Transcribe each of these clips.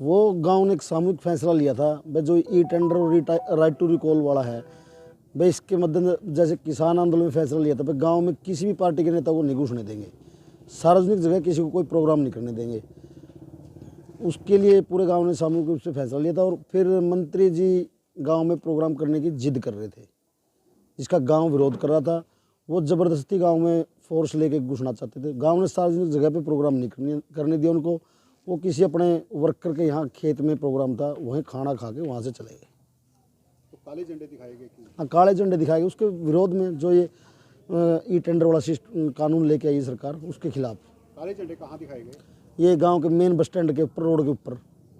वो गांव ने एक सामूहिक फैसला लिया था भाई जो ई टेंडर और राइट टू रिकॉल वाला है भाई, इसके मद्देनजर जैसे किसान आंदोलन में फैसला लिया था भाई गांव में किसी भी पार्टी के नेता को नहीं घुसने देंगे, सार्वजनिक जगह किसी को कोई प्रोग्राम नहीं करने देंगे। उसके लिए पूरे गांव ने सामूहिक रूप से फैसला लिया था और फिर मंत्री जी गांव में प्रोग्राम करने की जिद कर रहे थे, जिसका गांव विरोध कर रहा था। वो ज़बरदस्ती गांव में फोर्स लेके घुसना चाहते थे। गांव ने सार्वजनिक जगह पे प्रोग्राम नहीं करने दिया उनको। वो किसी अपने वर्कर के यहाँ खेत में प्रोग्राम था, वहीं खाना खा के वहाँ से चले गए। तो काले झंडे दिखाए गए? हाँ, काले झंडे दिखाए गए उसके विरोध में, जो ये ई टेंडर वाला कानून लेके आई सरकार, उसके खिलाफ। काले झंडे कहाँ दिखाए गए? ये गांव के मेन बस स्टैंड के ऊपर, रोड के ऊपर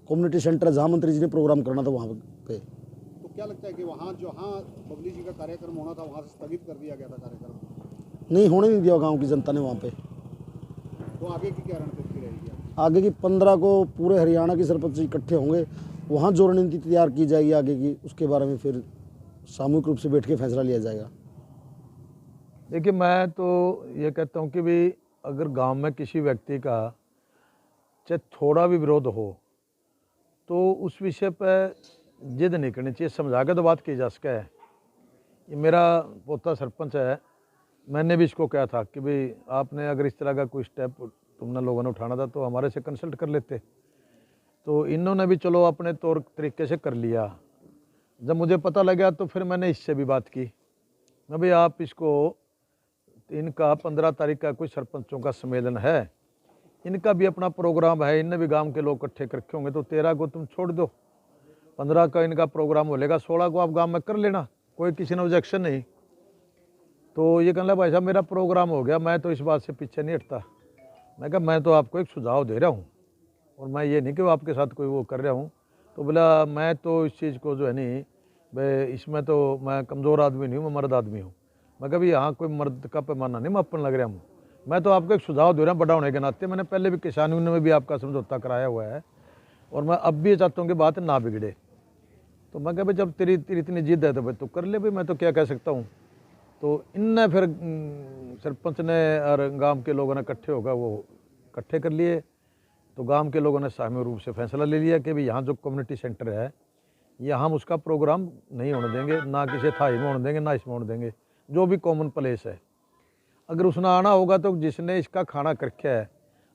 कम्युनिटी सेंटर है, जहाँ मंत्री जी ने प्रोग्राम करना था वहाँ पे। तो क्या लगता है कि वहाँ जहाँ बबली जी का कार्यक्रम होना था वहाँ से स्थगित कर दिया गया था कार्यक्रम? नहीं होने नहीं दिया गांव की जनता ने वहाँ पे। तो आगे की क्या रणनीति रहेगी? आगे की 15 को पूरे हरियाणा के सरपंच इकट्ठे होंगे, वहाँ जो रणनीति तैयार की जाएगी आगे की, उसके बारे में फिर सामूहिक रूप से बैठ के फैसला लिया जाएगा। देखिए, मैं तो ये कहता हूँ कि भी अगर गांव में किसी व्यक्ति का चाहे थोड़ा भी विरोध हो तो उस विषय पर जिद नहीं करनी चाहिए, समझा के तो बात की जा सके। ये मेरा पोता सरपंच है, मैंने भी इसको कहा था कि भाई आपने अगर इस तरह का कोई स्टेप तुमने लोगों ने उठाना था तो हमारे से कंसल्ट कर लेते। तो इन्होंने भी चलो अपने तौर तरीके से कर लिया। जब मुझे पता लगा तो फिर मैंने इससे भी बात की, मैं भाई आप इसको, इनका 15 तारीख का कोई सरपंचों का सम्मेलन है, इनका भी अपना प्रोग्राम है, इनने भी गांव के लोग इकट्ठे रखे होंगे, तो 13 को तुम छोड़ दो, 15 का इनका प्रोग्राम हो लेगा, 16 को आप गांव में कर लेना, कोई किसी ने ऑब्जेक्शन नहीं। तो ये कहने लगा भाई साहब मेरा प्रोग्राम हो गया, मैं तो इस बात से पीछे नहीं हटता। मैं कहा मैं तो आपको एक सुझाव दे रहा हूँ और मैं ये नहीं कि वो आपके साथ कोई वो कर रहा हूँ। तो बोला मैं तो इस चीज़ को जो है नहीं भाई, इसमें तो मैं कमज़ोर आदमी नहीं हूँ, मैं मर्द आदमी हूँ। मैं कभी यहाँ कोई मर्द का पैमाना नहीं मैं अपन लग रहा हूँ, मैं तो आपको एक सुझाव दे रहा हूँ बड़ा होने के नाते। मैंने पहले भी किसान यूनियन में भी आपका समझौता कराया हुआ है और मैं अब भी चाहता हूँ कि बात ना बिगड़े। तो मैं कहा भाई जब तेरी इतनी जिद है तो भाई तू कर ले, भाई मैं तो क्या कह सकता हूँ। तो इनने फिर सरपंच ने और गांव के लोगों ने इकट्ठे होकर वो इकट्ठे कर लिए। तो गांव के लोगों ने सामूहिक रूप से फैसला ले लिया कि भाई यहाँ जो कम्युनिटी सेंटर है यहाँ हम उसका प्रोग्राम नहीं होने देंगे, ना किसी थाई में होने देंगे ना इसमें होने देंगे, जो भी कॉमन प्लेस है। अगर उसने आना होगा तो जिसने इसका खाना कर रखा है,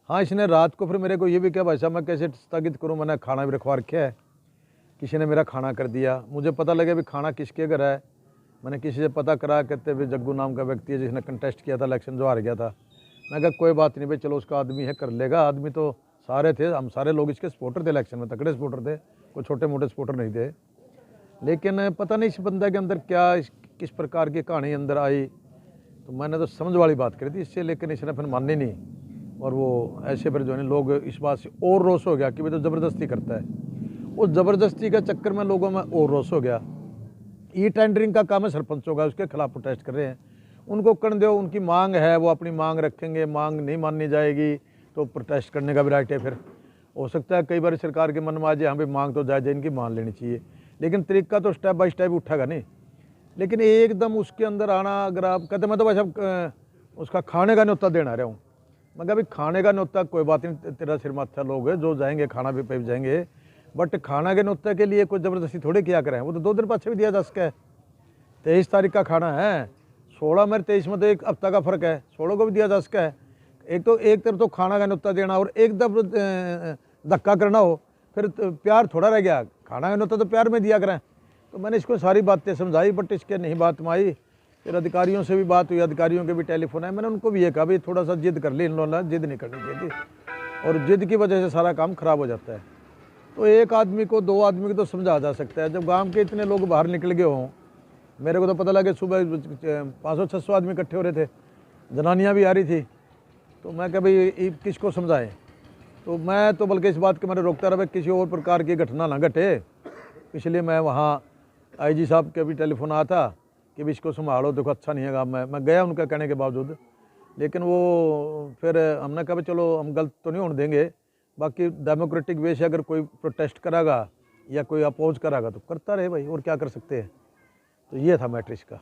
हाँ इसने रात को फिर मेरे को ये भी कहा भाई साहब मैं कैसे स्थगित करूँ, मैंने खाना भी रखवा रखा है, किसी ने मेरा खाना कर दिया। मुझे पता लगा भी खाना किसके घर है, मैंने किसी से पता करा, कहते भाई जग्गू नाम का व्यक्ति है जिसने कंटेस्ट किया था इलेक्शन, जो हार गया था। मैं कहा कोई बात नहीं भाई, चलो उसका आदमी है कर लेगा। आदमी तो सारे थे, हम सारे लोग इसके सपोर्टर थे, इलेक्शन में तगड़े सपोर्टर थे, कोई छोटे मोटे सपोर्टर नहीं थे। लेकिन पता नहीं इस बंदे के अंदर क्या किस प्रकार की कहानी अंदर आई, तो मैंने तो समझ वाली बात करी थी इससे, लेकिन इसने फिर मानी नहीं। और वो ऐसे फिर जो है लोग इस बात से और रोष हो गया कि भाई तो ज़बरदस्ती करता है। उस ज़बरदस्ती के चक्कर में लोगों में और रोष हो गया। ई टेंडरिंग का काम है सरपंचों का, उसके खिलाफ प्रोटेस्ट कर रहे हैं। उनको करने दो, उनकी मांग है, वो अपनी मांग रखेंगे, मांग नहीं माननी जाएगी तो प्रोटेस्ट करने का भी राइट है। फिर हो सकता है कई बार सरकार के मन में आ जाए हाँ भाई मांग तो जायज़ इनकी मान लेनी चाहिए, लेकिन तरीका तो स्टेप बाय स्टेप उठेगा नहीं। लेकिन एकदम उसके अंदर आना, अगर आप कहते मैं तो भाई साहब उसका खाने का न्योता देना रहा हूँ, मैं कहा भाई खाने का न्योता कोई बात नहीं, तेरा सिर माथा लोग है जो जाएंगे खाना भी पे जाएंगे, बट खाना के न्योते के लिए कोई ज़बरदस्ती थोड़े किया करें। वो तो 2 दिन पाछे भी दिया जा सके है। 23 तारीख का खाना है, 16 मेरे 23 में तो एक हफ्ता का फ़र्क है, 16 को भी दिया जा सका है। एक तरफ तो खाना का न्योता देना और एक तरफ धक्का करना हो, फिर प्यार थोड़ा रह गया। खाना का न्योता तो प्यार में दिया करें। तो मैंने इसको सारी बातें समझाई, बट इसके नहीं बात में आई। फिर अधिकारियों से भी बात हुई, अधिकारियों के भी टेलीफोन आए, मैंने उनको भी ये कहा भाई थोड़ा सा जिद कर ली, इन लोगों ने जिद नहीं करनी चाहिए थी, और जिद की वजह से सारा काम खराब हो जाता है। तो एक आदमी को 2 आदमी को तो समझा जा सकता है, जब गांव के इतने लोग बाहर निकल गए हों। मेरे को तो पता लगा सुबह 500-600 आदमी इकट्ठे हो रहे थे, जनानियाँ भी आ रही थी। तो मैं कहा भाई किसको समझाएं। तो मैं तो बल्कि इस बात के मैंने रोकता रहा किसी और प्रकार की घटना ना घटे, इसलिए मैं वहाँ आईजी साहब के भी टेलीफोन आया था कि भी इसको संभालो, देखो अच्छा नहीं है। मैं गया उनका कहने के बावजूद, लेकिन वो फिर हमने कहा चलो हम गलत तो नहीं होने देंगे, बाकी डेमोक्रेटिक वे से अगर कोई प्रोटेस्ट करागा या कोई अपोज करागा तो करता रहे भाई, और क्या कर सकते हैं। तो ये था मैटर इसका।